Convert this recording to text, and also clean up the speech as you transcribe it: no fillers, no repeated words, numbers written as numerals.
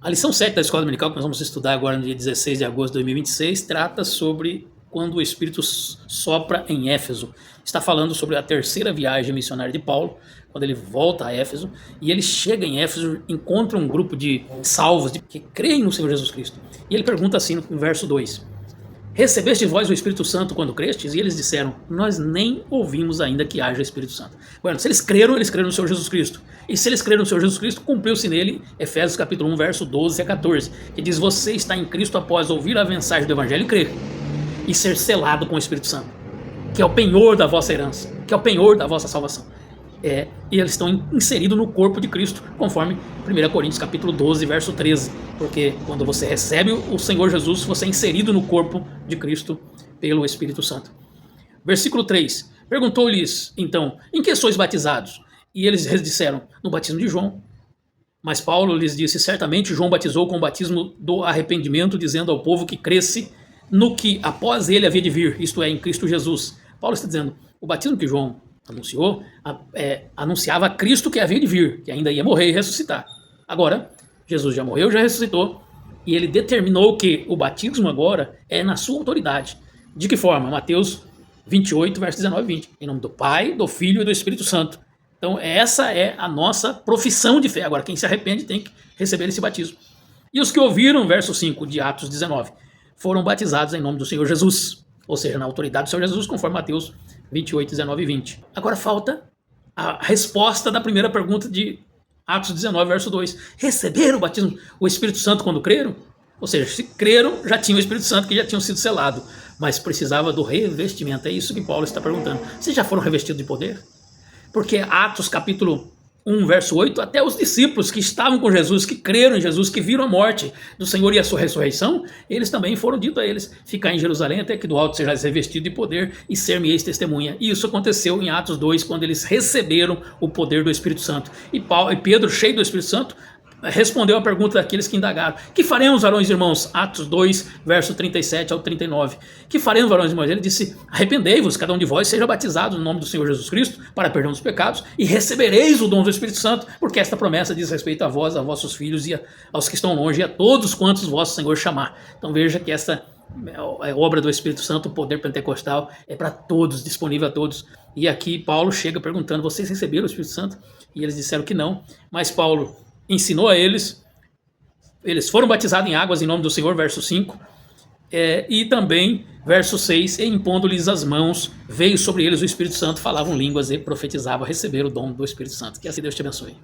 A lição 7 da escola dominical, que nós vamos estudar agora no dia 16 de agosto de 2026, trata sobre quando o Espírito sopra em Éfeso. Está falando sobre a terceira viagem missionária de Paulo, quando ele volta a Éfeso, e ele chega em Éfeso, encontra um grupo de salvos que creem no Senhor Jesus Cristo. E ele pergunta assim no verso 2: recebeste vós o Espírito Santo quando crestes? E eles disseram: nós nem ouvimos ainda que haja Espírito Santo. Bueno, se eles creram no Senhor Jesus Cristo. E se eles creram no Senhor Jesus Cristo, cumpriu-se nele Efésios capítulo 1, verso 12 a 14, que diz: você está em Cristo após ouvir a mensagem do Evangelho e crer, e ser selado com o Espírito Santo, que é o penhor da vossa herança, que é o penhor da vossa salvação. E eles estão inseridos no corpo de Cristo, conforme 1 Coríntios capítulo 12, verso 13, porque quando você recebe o Senhor Jesus, você é inserido no corpo de Cristo pelo Espírito Santo. Versículo 3, perguntou-lhes então: em que sois batizados? E eles disseram: no batismo de João. Mas Paulo lhes disse: certamente João batizou com o batismo do arrependimento, dizendo ao povo que cresce no que após ele havia de vir, isto é, em Cristo Jesus. Paulo está dizendo: o batismo que João anunciou, anunciava Cristo que havia de vir, que ainda ia morrer e ressuscitar. Agora, Jesus já morreu, já ressuscitou, e ele determinou que o batismo agora é na sua autoridade. De que forma? Mateus 28, versos 19 e 20. Em nome do Pai, do Filho e do Espírito Santo. Então, essa é a nossa profissão de fé. Agora, quem se arrepende tem que receber esse batismo. E os que ouviram, verso 5 de Atos 19, foram batizados em nome do Senhor Jesus, ou seja, na autoridade do Senhor Jesus, conforme Mateus 28, 19 e 20. Agora falta a resposta da primeira pergunta de Atos 19, verso 2. Receberam o batismo, o Espírito Santo quando creram? Ou seja, se creram, já tinham o Espírito Santo, que já tinham sido selado, mas precisava do revestimento. É isso que Paulo está perguntando. Vocês já foram revestidos de poder? Porque Atos capítulo 1, verso 8, até os discípulos que estavam com Jesus, que creram em Jesus, que viram a morte do Senhor e a sua ressurreição, eles também foram dito a eles: ficar em Jerusalém até que do alto seja revestido de poder e ser-me-eis testemunha. E isso aconteceu em Atos 2, quando eles receberam o poder do Espírito Santo. E Pedro, cheio do Espírito Santo, respondeu a pergunta daqueles que indagaram: que faremos, varões e irmãos? Atos 2, verso 37 ao 39. Que faremos, varões e irmãos? Ele disse: arrependei-vos, cada um de vós seja batizado no nome do Senhor Jesus Cristo para perdão dos pecados, e recebereis o dom do Espírito Santo, porque esta promessa diz respeito a vós, a vossos filhos e aos que estão longe, e a todos quantos vosso Senhor chamar. Então veja que essa obra do Espírito Santo, o poder pentecostal, é para todos, disponível a todos. E aqui Paulo chega perguntando: vocês receberam o Espírito Santo? E eles disseram que não, mas Paulo ensinou a eles foram batizados em águas em nome do Senhor, verso 5, e também, verso 6, e impondo-lhes as mãos, veio sobre eles o Espírito Santo, falavam línguas e profetizavam, receberam o dom do Espírito Santo. Que assim Deus te abençoe.